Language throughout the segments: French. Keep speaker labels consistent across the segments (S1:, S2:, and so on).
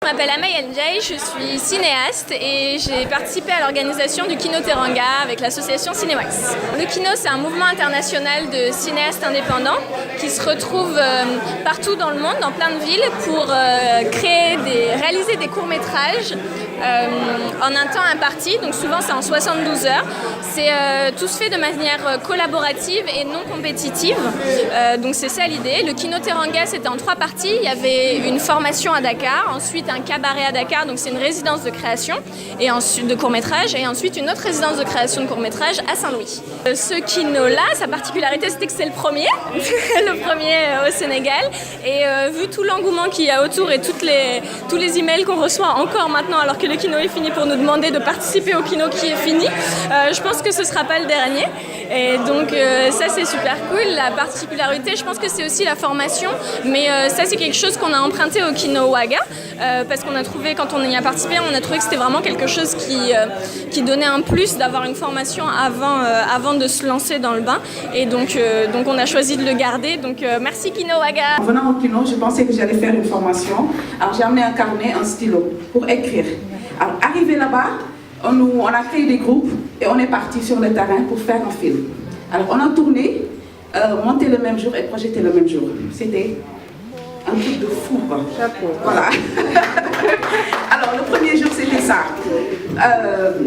S1: Je m'appelle Amaï Ndiaye, je suis cinéaste et j'ai participé à l'organisation du Kino Teranga avec l'association Cinéwax. Le Kino, c'est un mouvement international de cinéastes indépendants qui se retrouvent partout dans le monde, dans plein de villes, pour réaliser des courts-métrages en un temps imparti, donc souvent c'est en 72 heures. Tout se fait de manière collaborative et non compétitive, donc c'est ça l'idée. Le Kino Teranga, c'était en 3 parties. Il y avait une formation à Dakar, ensuite un cabaret à Dakar, donc c'est une résidence de création et ensuite de court-métrage, et ensuite une autre résidence de création de court-métrage à Saint-Louis. Ce Kino-là, sa particularité, c'était que c'est le premier, le premier au Sénégal, et vu tout l'engouement qu'il y a autour et tous les emails qu'on reçoit encore maintenant alors que le Kino est fini pour nous demander de participer au Kino qui est fini, je pense que ce ne sera pas le dernier. Et donc ça c'est super cool. La particularité, je pense que c'est aussi la formation, mais ça c'est quelque chose qu'on a emprunté au Kino Waga, parce qu'on a trouvé, quand on y a participé, on a trouvé que c'était vraiment quelque chose qui donnait un plus d'avoir une formation avant de se lancer dans le bain, et donc on a choisi de le garder. Donc merci Kino Waga.
S2: En venant au Kino, je pensais que j'allais faire une formation, alors j'ai amené un carnet, un stylo pour écrire. Alors arrivé là-bas, on a créé des groupes et on est parti sur le terrain pour faire un film. Alors on a tourné, monté le même jour et projeté le même jour. C'était un truc de fou, quoi. Chapeau. Voilà. Alors le premier jour c'était ça.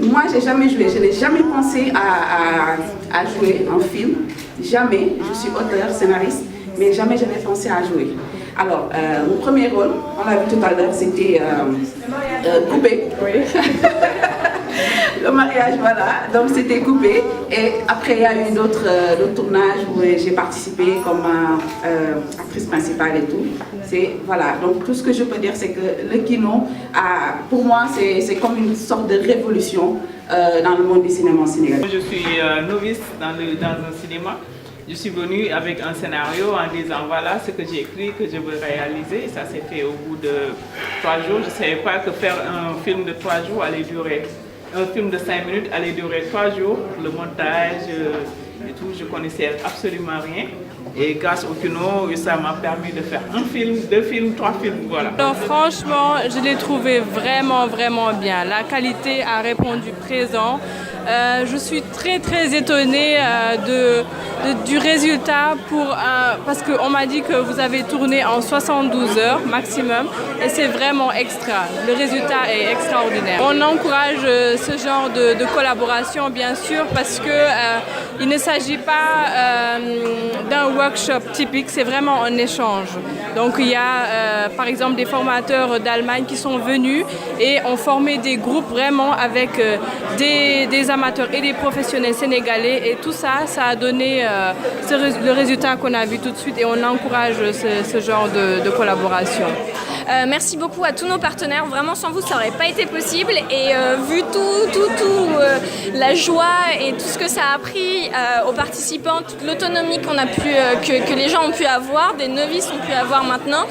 S2: Moi j'ai jamais joué, je n'ai jamais pensé à jouer en film. Jamais. Je suis auteur, scénariste, mais jamais je n'ai pensé à jouer. Alors, mon premier rôle, on l'a vu tout à l'heure, c'était coupé. Oui. Le mariage, voilà. Donc c'était coupé. Et après, il y a eu d'autres tournages où j'ai participé comme actrice principale et tout. Voilà. Donc tout ce que je peux dire, c'est que le Kino, pour moi, c'est comme une sorte de révolution dans le monde du cinéma sénégalais.
S3: Je suis novice dans un cinéma. Je suis venue avec un scénario en disant voilà ce que j'ai écrit, que je veux réaliser. Et ça s'est fait au bout de 3 jours. Je ne savais pas que faire un film de 3 jours allait durer. Un film de 5 minutes allait durer 3 jours. Le montage et tout, je ne connaissais absolument rien. Et grâce au Kino, ça m'a permis de faire un film, 2 films, 3 films, voilà.
S4: Donc franchement, je l'ai trouvé vraiment bien. La qualité a répondu présent. Je suis très étonnée du résultat parce qu'on m'a dit que vous avez tourné en 72 heures maximum et c'est vraiment extra. Le résultat est extraordinaire. On encourage ce genre de collaboration bien sûr parce qu'il ne s'agit pas d'un workshop typique, c'est vraiment un échange. Donc il y a par exemple des formateurs d'Allemagne qui sont venus et ont formé des groupes vraiment avec des amateurs et des professionnels sénégalais, et tout ça a donné le résultat qu'on a vu tout de suite, et on encourage ce genre de collaboration.
S1: Merci beaucoup à tous nos partenaires, vraiment sans vous ça n'aurait pas été possible, et vu la joie et tout ce que ça a pris aux participants, toute l'autonomie que les gens ont pu avoir, des novices ont pu avoir maintenant,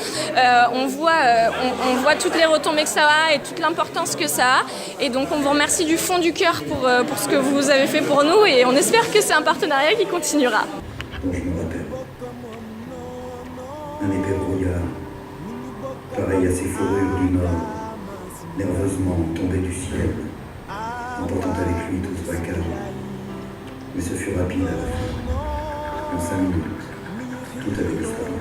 S1: on voit toutes les retombées que ça a et toute l'importance que ça a, et donc on vous remercie du fond du cœur pour ce que vous avez fait pour nous, et on espère que c'est un partenariat qui continuera.
S5: Dont je me rappelle. Un épais brouillard, pareil à ces fourrures du nord, nerveusement tombé du ciel, emportant avec lui tout ce vacarme. Mais ce fut rapide à la fin. En 5 minutes, tout avait disparu.